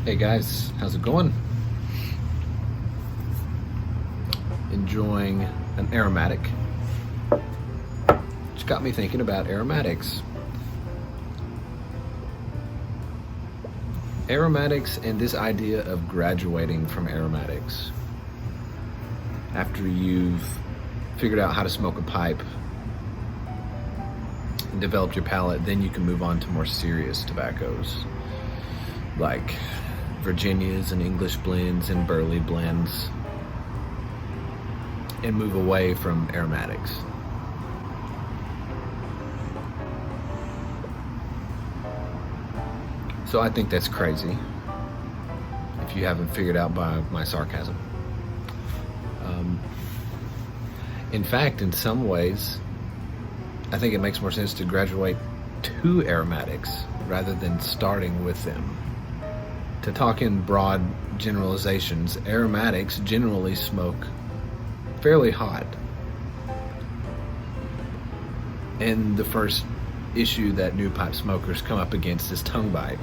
Hey guys, how's it going? Enjoying an aromatic. Which got me thinking about aromatics. Aromatics and this idea of graduating from aromatics. After you've figured out how to smoke a pipe and developed your palate, then you can move on to more serious tobaccos like Virginias and English blends and Burley blends, and move away from aromatics. So I think that's crazy, if you haven't figured out by my sarcasm. In fact, in some ways, I think it makes more sense to graduate to aromatics rather than starting with them. To talk in broad generalizations, aromatics generally smoke fairly hot. And the first issue that new pipe smokers come up against is tongue bite.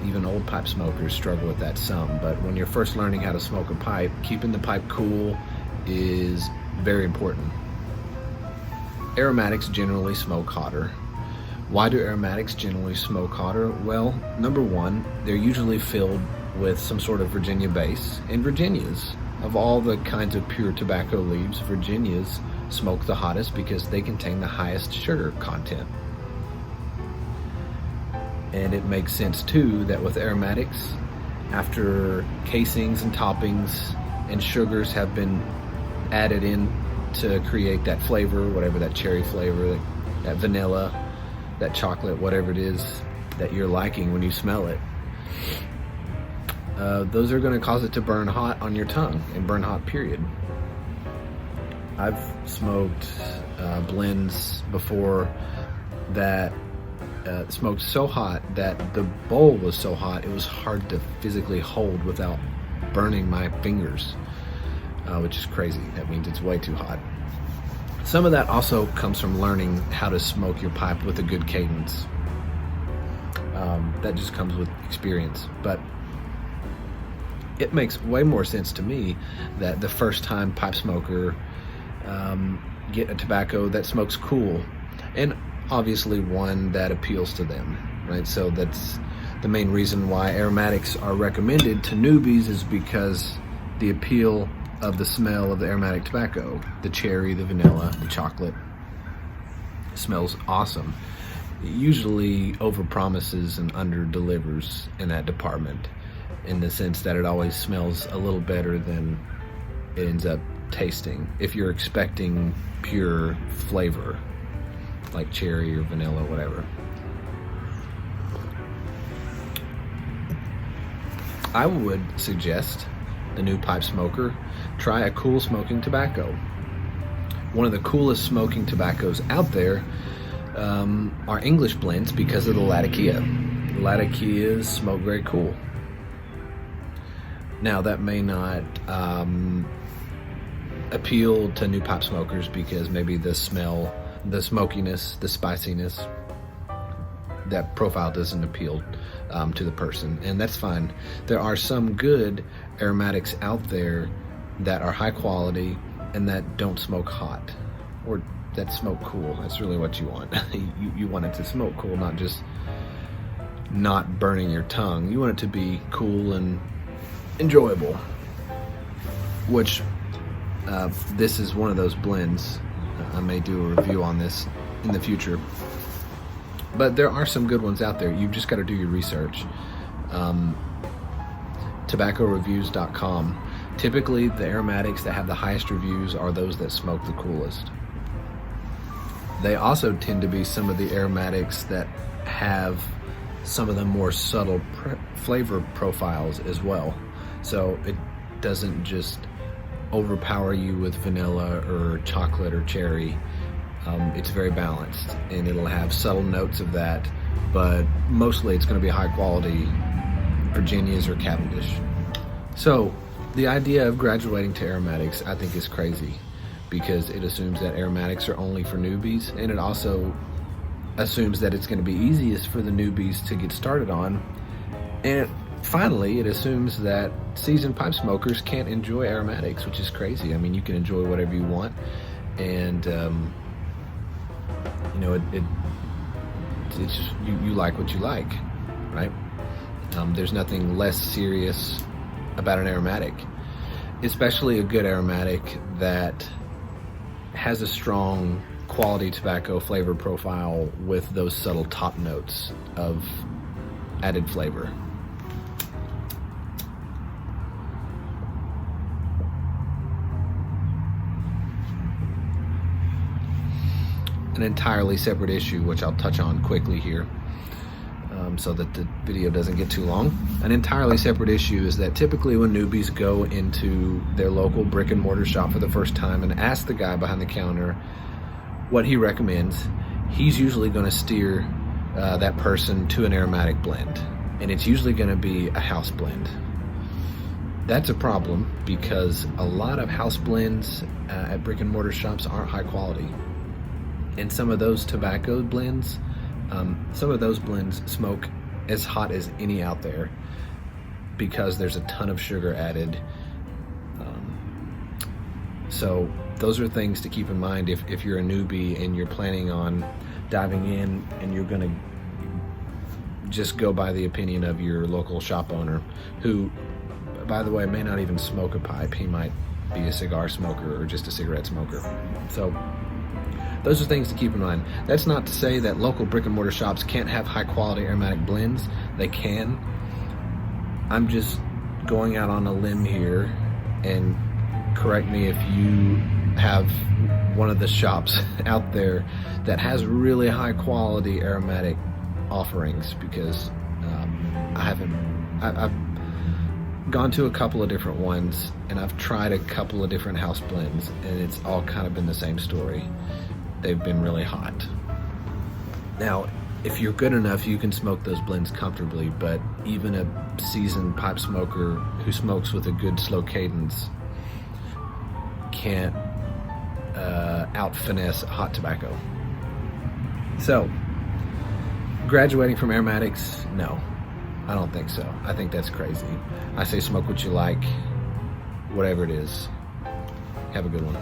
Even old pipe smokers struggle with that some, but when you're first learning how to smoke a pipe, keeping the pipe cool is very important. Aromatics generally smoke hotter. Why do aromatics generally smoke hotter? Well, number one, they're usually filled with some sort of Virginia base, and Virginias, of all the kinds of pure tobacco leaves, Virginias smoke the hottest because they contain the highest sugar content. And it makes sense too that with aromatics, after casings and toppings and sugars have been added in to create that flavor, whatever that cherry flavor, that vanilla, that chocolate, whatever it is that you're liking when you smell it, those are going to cause it to burn hot on your tongue, and burn hot, period. I've smoked blends before that smoked so hot that the bowl was so hot it was hard to physically hold without burning my fingers, which is crazy. That means it's way too hot. Some of that also comes from learning how to smoke your pipe with a good cadence. That just comes with experience. But it makes way more sense to me that the first time pipe smoker get a tobacco that smokes cool, and obviously one that appeals to them, right? So that's the main reason why aromatics are recommended to newbies, is because the appeal of the smell of the aromatic tobacco, the cherry, the vanilla, the chocolate, smells awesome. It usually overpromises and underdelivers in that department, in the sense that it always smells a little better than it ends up tasting, if you're expecting pure flavor like cherry or vanilla, whatever. I would suggest the new pipe smoker try a cool smoking tobacco. One of the coolest smoking tobaccos out there are English blends because of the Latakia. Latakias smoke very cool. Now that may not appeal to new pipe smokers because maybe the smell, the smokiness, the spiciness, that profile doesn't appeal to the person, and that's fine. There are some good aromatics out there that are high quality and that don't smoke hot, or that smoke cool. That's really what you want. You want it to smoke cool, not just not burning your tongue. You want it to be cool and enjoyable, which this is one of those blends. I may do a review on this in the future, but there are some good ones out there. You've just got to do your research. TobaccoReviews.com. Typically the aromatics that have the highest reviews are those that smoke the coolest. They also tend to be some of the aromatics that have some of the more subtle flavor profiles as well. So it doesn't just overpower you with vanilla or chocolate or cherry. It's very balanced, and it'll have subtle notes of that, but mostly it's going to be high quality Virginias or Cavendish. So the idea of graduating to aromatics, I think, is crazy, because it assumes that aromatics are only for newbies, and it also assumes that it's going to be easiest for the newbies to get started on, and finally, it assumes that seasoned pipe smokers can't enjoy aromatics, which is crazy. I mean, you can enjoy whatever you want, and it's just, you like what you like, right? There's nothing less serious about an aromatic, especially a good aromatic that has a strong quality tobacco flavor profile with those subtle top notes of added flavor. An entirely separate issue, which I'll touch on quickly here, so that the video doesn't get too long. An entirely separate issue is that typically when newbies go into their local brick and mortar shop for the first time and ask the guy behind the counter what he recommends, he's usually going to steer that person to an aromatic blend, and it's usually going to be a house blend. That's a problem because a lot of house blends at brick and mortar shops aren't high quality. And some of those tobacco blends, some of those blends smoke as hot as any out there because there's a ton of sugar added. So those are things to keep in mind if you're a newbie and you're planning on diving in and you're gonna just go by the opinion of your local shop owner, who, by the way, may not even smoke a pipe. He might be a cigar smoker or just a cigarette smoker. So those are things to keep in mind. That's not to say that local brick and mortar shops can't have high quality aromatic blends. They can. I'm just going out on a limb here, and correct me if you have one of the shops out there that has really high quality aromatic offerings, because I've gone to a couple of different ones and I've tried a couple of different house blends, and it's all kind of been the same story. They've been really hot. Now, if you're good enough, you can smoke those blends comfortably, but even a seasoned pipe smoker who smokes with a good slow cadence can't out finesse hot tobacco. So, graduating from aromatics, no, I don't think so. I think that's crazy. I say smoke what you like, whatever it is. Have a good one.